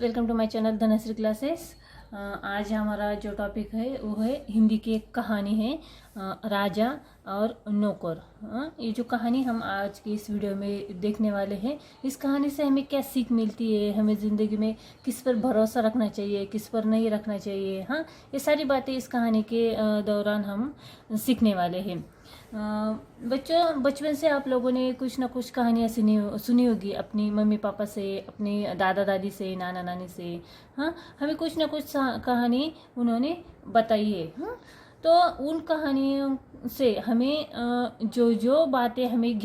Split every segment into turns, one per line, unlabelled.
Welcome to my channel Dhanashree classes. आज हमारा जो टॉपिक है वो है हिंदी की एक कहानी है, राजा और नौकर। ये जो कहानी हम आज की इस वीडियो में देखने वाले हैं, इस कहानी से हमें क्या सीख मिलती है, हमें ज़िंदगी में किस पर भरोसा रखना चाहिए, किस पर नहीं रखना चाहिए। हाँ, ये सारी बातें इस कहानी के दौरान हम सीखने वाले हैं। बच्चों, बचपन से आप लोगों ने कुछ ना कुछ कहानियाँ सुनी होगी अपनी मम्मी पापा से, अपने दादा दादी से, नाना नानी से। हाँ, हमें कुछ ना कुछ कहानी उन्होंने बताई है। हाँ, तो उन कहानियों से हमें जो जो बातें हमें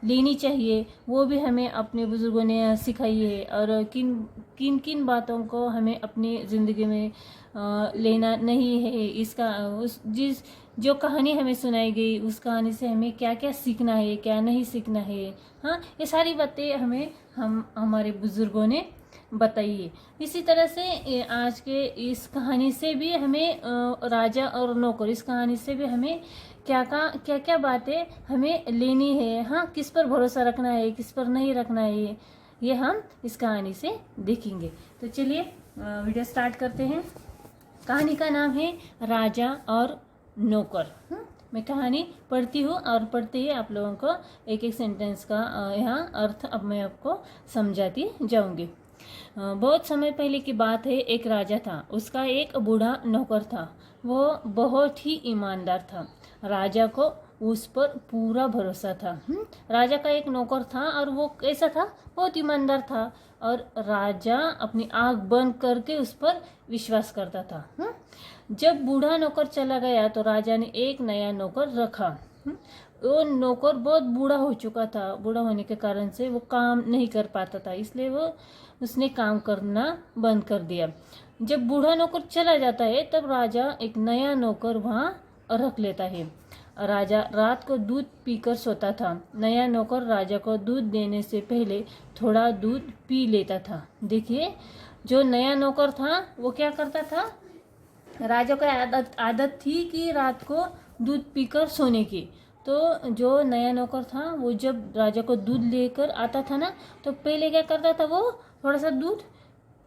लेनी चाहिए वो भी हमें अपने बुजुर्गों ने सिखाई है, और किन किन किन बातों को हमें अपनी ज़िंदगी में लेना नहीं है। इसका उस जिस जो कहानी हमें सुनाई गई उस कहानी से हमें क्या क्या सीखना है, क्या नहीं सीखना है। हाँ, ये सारी बातें हमें हमारे बुजुर्गों ने बताई है। इसी तरह से आज के इस कहानी से भी हमें राजा और नौकर, इस कहानी से भी हमें क्या क्या बातें हमें लेनी है। हाँ, किस पर भरोसा रखना है, किस पर नहीं रखना है, ये हम इस कहानी से देखेंगे। तो चलिए वीडियो स्टार्ट करते हैं। कहानी का नाम है राजा और नौकर। मैं कहानी पढ़ती हूँ और पढ़ते ही आप लोगों को एक एक सेंटेंस का यहाँ अर्थ अब मैं आपको समझाती जाऊंगी। बहुत समय पहले की बात है। एक राजा था, उसका एक बूढ़ा नौकर था। वो बहुत ही ईमानदार था। राजा को उस पर पूरा भरोसा था। राजा का एक नौकर था और वो कैसा था, बहुत ईमानदार था, और राजा अपनी आंख बंद करके उस पर विश्वास करता था। जब बूढ़ा नौकर चला गया तो राजा ने एक नया नौकर रखा। वो नौकर बहुत बूढ़ा हो चुका था। बूढ़ा होने के कारण से वो काम नहीं कर पाता था, इसलिए उसने काम करना बंद कर दिया। जब बूढ़ा नौकर चला जाता है तब राजा एक नया नौकर वहाँ रख लेता है। राजा रात को दूध पीकर सोता था। नया नौकर राजा को दूध देने से पहले थोड़ा दूध पी लेता था। देखिए, जो नया नौकर था वो क्या करता था, राजा को आदत थी कि रात को दूध पीकर सोने की। तो जो नया नौकर था वो जब राजा को दूध लेकर आता था ना, तो पहले क्या करता था, वो थोड़ा सा दूध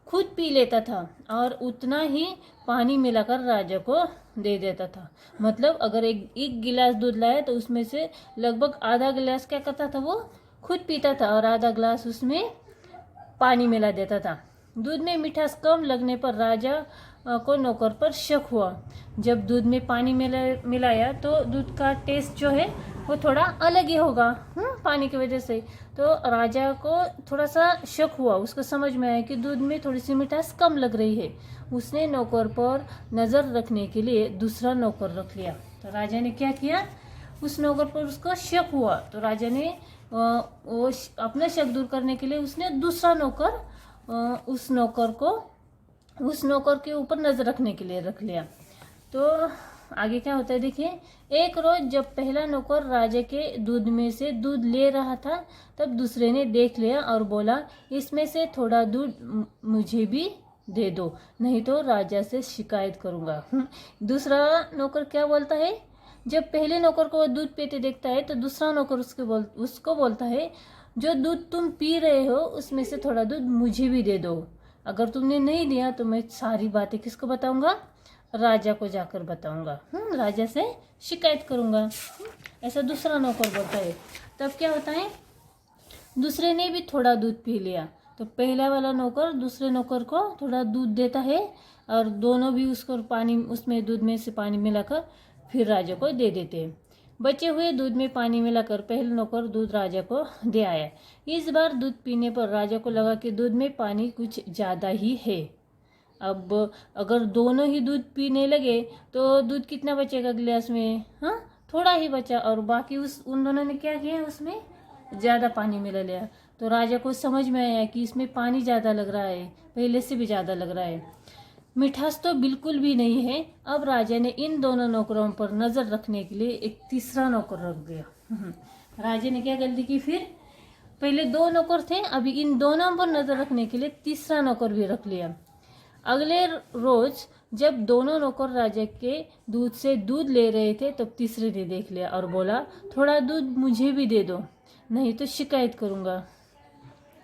खुद पी लेता था और उतना ही पानी मिलाकर राजा को दे देता था। मतलब अगर एक गिलास दूध लाया तो उसमें से लगभग आधा गिलास क्या करता था, वो खुद पीता था और आधा गिलास उसमें पानी मिला देता था। दूध में मिठास कम लगने पर राजा को नौकर पर शक हुआ। जब दूध में पानी मिलाया तो दूध का टेस्ट जो है वो थोड़ा अलग ही होगा पानी की वजह से। तो राजा को थोड़ा सा शक हुआ, उसको समझ में आया कि दूध में थोड़ी सी मिठास कम लग रही है। उसने नौकर पर नज़र रखने के लिए दूसरा नौकर रख लिया। तो राजा ने क्या किया, उस नौकर पर उसको शक हुआ तो राजा ने वो अपना शक दूर करने के लिए उसने दूसरा नौकर उस नौकर के ऊपर नजर रखने के लिए रख लिया। तो आगे क्या होता है देखिए। एक रोज जब पहला नौकर राजा के दूध में से दूध ले रहा था तब दूसरे ने देख लिया और बोला, इसमें से थोड़ा दूध मुझे भी दे दो, नहीं तो राजा से शिकायत करूंगा। दूसरा नौकर क्या बोलता है, जब पहले नौकर को दूध पीते देखता है तो दूसरा नौकर उसको बोलता है, जो दूध तुम पी रहे हो उसमें से थोड़ा दूध मुझे भी दे दो। अगर तुमने नहीं दिया तो मैं सारी बातें किसको बताऊंगा, राजा को जाकर बताऊंगा। राजा से शिकायत करूंगा। ऐसा दूसरा नौकर बोलता है। तब क्या होता है, दूसरे ने भी थोड़ा दूध पी लिया तो पहला वाला नौकर दूसरे नौकर को थोड़ा दूध देता है और दोनों भी उसमें दूध में से पानी मिलाकर फिर राजा को दे देते हैं। बचे हुए दूध में पानी मिलाकर पहला नौकर दूध राजा को दे आया। इस बार दूध पीने पर राजा को लगा कि दूध में पानी कुछ ज़्यादा ही है। अब अगर दोनों ही दूध पीने लगे तो दूध कितना बचेगा गिलास में, हाँ थोड़ा ही बचा, और बाकी उन दोनों ने क्या किया, उसमें ज़्यादा पानी मिला लिया। तो राजा को समझ में आया कि इसमें पानी ज़्यादा लग रहा है, पहले से भी ज़्यादा लग रहा है, मिठास तो बिल्कुल भी नहीं है। अब राजा ने इन दोनों नौकरों पर नजर रखने के लिए एक तीसरा नौकर रख दिया। राजा ने क्या गलती की, फिर पहले दो नौकर थे, अभी इन दोनों पर नजर रखने के लिए तीसरा नौकर भी रख लिया। अगले रोज जब दोनों नौकर राजा के दूध से दूध ले रहे थे तब तीसरे ने देख लिया और बोला, थोड़ा दूध मुझे भी दे दो, नहीं तो शिकायत करूंगा।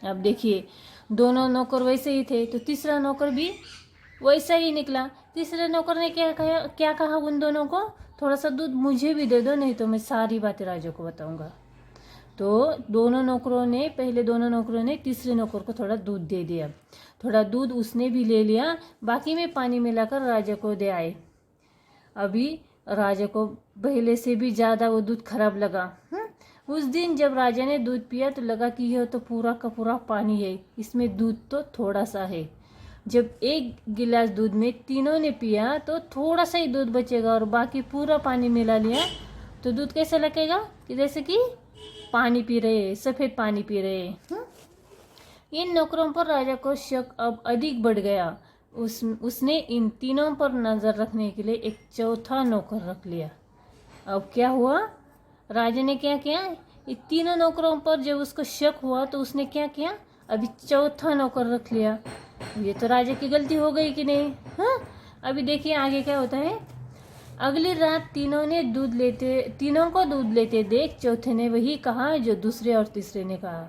अब देखिए, दोनों नौकर वैसे ही थे, तो तीसरा नौकर भी वैसा ही निकला। तीसरे नौकर ने क्या कहा उन दोनों को, थोड़ा सा दूध मुझे भी दे दो, नहीं तो मैं सारी बातें राजा को बताऊंगा। तो पहले दोनों नौकरों ने तीसरे नौकर को थोड़ा दूध दे दिया। थोड़ा दूध उसने भी ले लिया, बाकी में पानी मिलाकर राजा को दे आए। अभी राजा को पहले से भी ज़्यादा वो दूध खराब लगा। उस दिन जब राजा ने दूध पिया तो लगा कि यह तो पूरा का पूरा पानी है, इसमें दूध तो थोड़ा सा है। जब एक गिलास दूध में तीनों ने पिया तो थोड़ा सा ही दूध बचेगा, और बाकी पूरा पानी मिला लिया तो दूध कैसा लगेगा कि जैसे कि पानी पी रहे, सफ़ेद पानी पी रहे। इन नौकरों पर राजा को शक अब अधिक बढ़ गया। उसने इन तीनों पर नज़र रखने के लिए एक चौथा नौकर रख लिया। अब क्या हुआ, राजा ने क्या किया, ये तीनों नौकरों पर जब उसको शक हुआ तो उसने क्या किया, अभी चौथा नौकर रख लिया। ये तो राजा की गलती हो गई कि नहीं। हाँ, अभी देखिए आगे क्या होता है। अगली रात तीनों को दूध लेते देख चौथे ने वही कहा जो दूसरे और तीसरे ने कहा।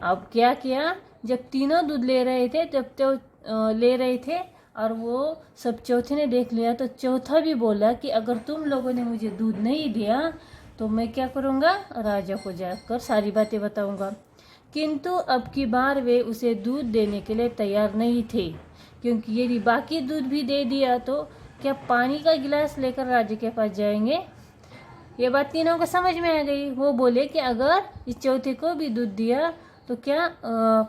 अब क्या किया, जब तीनों दूध ले रहे थे और वो सब चौथे ने देख लिया, तो चौथा भी बोला कि अगर तुम लोगों ने मुझे दूध नहीं दिया तो मैं क्या करूँगा, राजा को जाकर सारी बातें बताऊँगा। किंतु अब की बार वे उसे दूध देने के लिए तैयार नहीं थे, क्योंकि यदि बाकी दूध भी दे दिया तो क्या पानी का गिलास लेकर राजा के पास जाएंगे। ये बात तीनों को समझ में आ गई। वो बोले कि अगर इस चौथे को भी दूध दिया तो क्या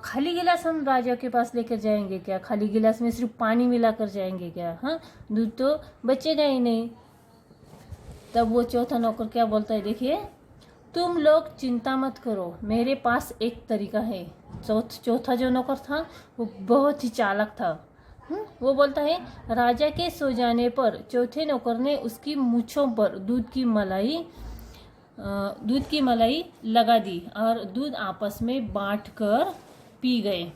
खाली गिलास हम राजा के पास लेकर जाएंगे क्या, खाली गिलास में सिर्फ पानी मिलाकर जाएंगे क्या, हाँ दूध तो बचेगा ही नहीं। तब वो चौथा नौकर क्या बोलता है, देखिए, तुम लोग चिंता मत करो, मेरे पास एक तरीका है। चौथा जो नौकर था वो बहुत ही चालाक था। वो बोलता है, राजा के सो जाने पर चौथे नौकर ने उसकी मूंछों पर दूध की मलाई लगा दी और दूध आपस में बांटकर पी गए।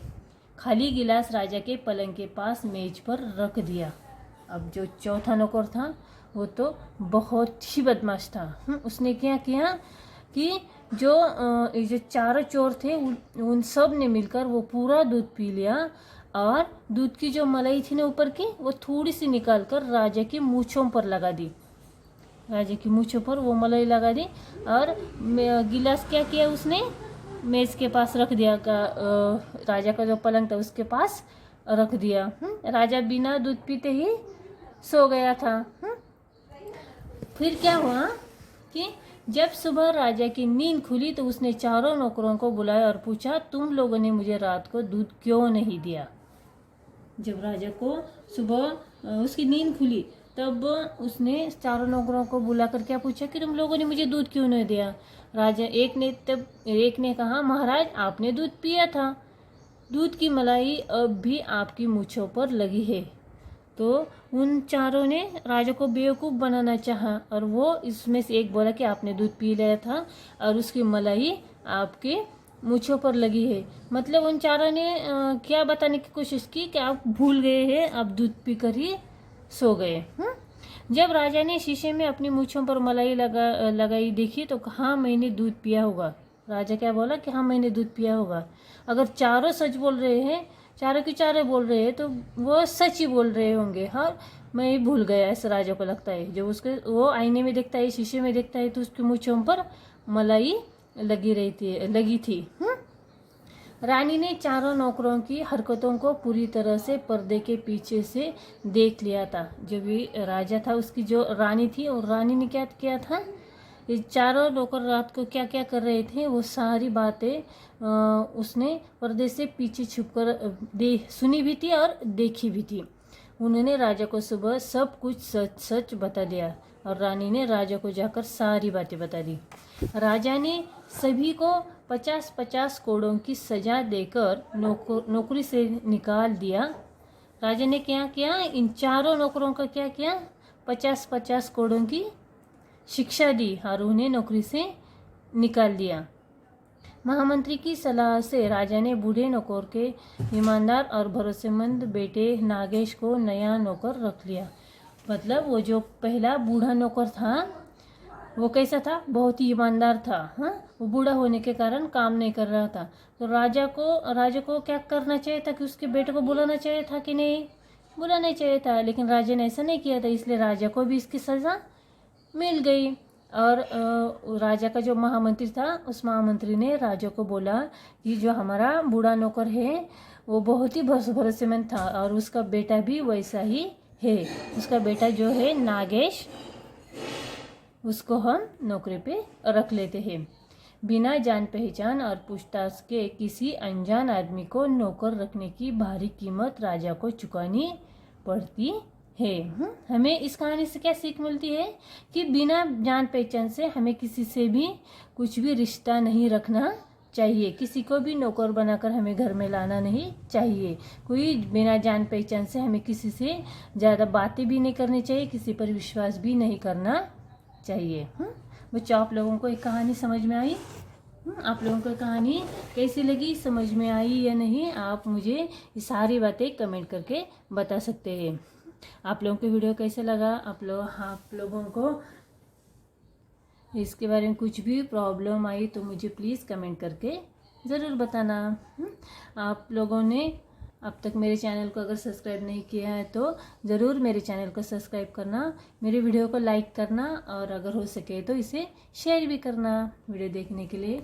खाली गिलास राजा के पलंग के पास मेज पर रख दिया। अब जो चौथा नौकर था वो तो बहुत ही बदमाश था। उसने क्या किया कि जो चारों चोर थे उन सब ने मिलकर वो पूरा दूध पी लिया, और दूध की जो मलाई थी ना ऊपर की, वो थोड़ी सी निकालकर राजा की मूंछों पर लगा दी। राजा की मूंछों पर वो मलाई लगा दी, और गिलास क्या किया उसने, मेज के पास रख दिया। राजा का जो पलंग था उसके पास रख दिया। राजा बिना दूध पीते ही सो गया था। फिर क्या हुआ कि जब सुबह राजा की नींद खुली तो उसने चारों नौकरों को बुलाया और पूछा, तुम लोगों ने मुझे रात को दूध क्यों नहीं दिया। जब राजा को सुबह उसकी नींद खुली तब उसने चारों नौकरों को बुलाकर क्या पूछा कि तुम लोगों ने मुझे दूध क्यों नहीं दिया। एक ने कहा, महाराज आपने दूध पिया था, दूध की मलाई अब भी आपकी मूंछों पर लगी है। तो उन चारों ने राजा को बेवकूफ़ बनाना चाहा, और वो इसमें से एक बोला कि आपने दूध पी लिया था और उसकी मलाई आपके मूंछों पर लगी है। मतलब उन चारों ने क्या बताने की कोशिश की कि आप भूल गए हैं, आप दूध पीकर ही सो गए। जब राजा ने शीशे में अपनी मूंछों पर मलाई लगाई देखी तो हाँ मैंने दूध पिया होगा। राजा क्या बोला कि हाँ मैंने दूध पिया होगा। अगर चारों सच बोल रहे हैं, चारों के चारों बोल रहे हैं, तो वो सच ही बोल रहे होंगे। हाँ मैं ही भूल गया, ऐसा राजा को लगता है। जब वो आईने में देखता है, शीशे में देखता है, तो उसकी मूंछों पर मलाई लगी थी। रानी ने चारों नौकरों की हरकतों को पूरी तरह से पर्दे के पीछे से देख लिया था। जो भी राजा था उसकी जो रानी थी, और रानी ने क्या किया था, ये चारों नौकर रात को क्या क्या कर रहे थे वो सारी बातें उसने पर्दे से पीछे छुपकर सुनी भी थी और देखी भी थी। उन्होंने राजा को सुबह सब कुछ सच सच बता दिया, और रानी ने राजा को जाकर सारी बातें बता दी। राजा ने सभी को 50-50 कोड़ों की सजा देकर नौकरी से निकाल दिया। राजा ने क्या किया, इन चारों नौकरों का क्या किया, 50-50 कोड़ों की शिक्षा दी और उन्हें नौकरी से निकाल दिया। महामंत्री की सलाह से राजा ने बूढ़े नौकर के ईमानदार और भरोसेमंद बेटे नागेश को नया नौकर रख लिया। मतलब वो जो पहला बूढ़ा नौकर था वो कैसा था, बहुत ही ईमानदार था। हाँ, वो बूढ़ा होने के कारण काम नहीं कर रहा था। तो राजा को क्या करना चाहिए था कि उसके बेटे को बुलाना चाहिए था कि नहीं, बुलाना चाहिए था, लेकिन राजा ने ऐसा नहीं किया था, इसलिए राजा को भी इसकी सज़ा मिल गई। और राजा का जो महामंत्री था, उस महामंत्री ने राजा को बोला कि जो हमारा बूढ़ा नौकर है वो बहुत ही भरोसेमंद था और उसका बेटा भी वैसा ही है। उसका बेटा जो है नागेश, उसको हम नौकरी पे रख लेते हैं। बिना जान पहचान और पूछताछ के किसी अनजान आदमी को नौकर रखने की भारी कीमत राजा को चुकानी पड़ती है। हमें इस कहानी से क्या सीख मिलती है कि बिना जान पहचान से हमें किसी से भी कुछ भी रिश्ता नहीं रखना चाहिए, किसी को भी नौकर बनाकर हमें घर में लाना नहीं चाहिए। कोई बिना जान पहचान से हमें किसी से ज़्यादा बातें भी नहीं करनी चाहिए, किसी पर विश्वास भी नहीं करना चाहिए। बच्चों, आप लोगों को एक कहानी समझ में आई? आप लोगों को कहानी कैसी लगी, समझ में आई या नहीं, आप मुझे ये सारी बातें कमेंट करके बता सकते हैं। आप लोगों को वीडियो कैसे लगा, आप लोगों को इसके बारे में कुछ भी प्रॉब्लम आई तो मुझे प्लीज़ कमेंट करके ज़रूर बताना। आप लोगों ने अब तक मेरे चैनल को अगर सब्सक्राइब नहीं किया है तो ज़रूर मेरे चैनल को सब्सक्राइब करना, मेरे वीडियो को लाइक करना और अगर हो सके तो इसे शेयर भी करना। वीडियो देखने के लिए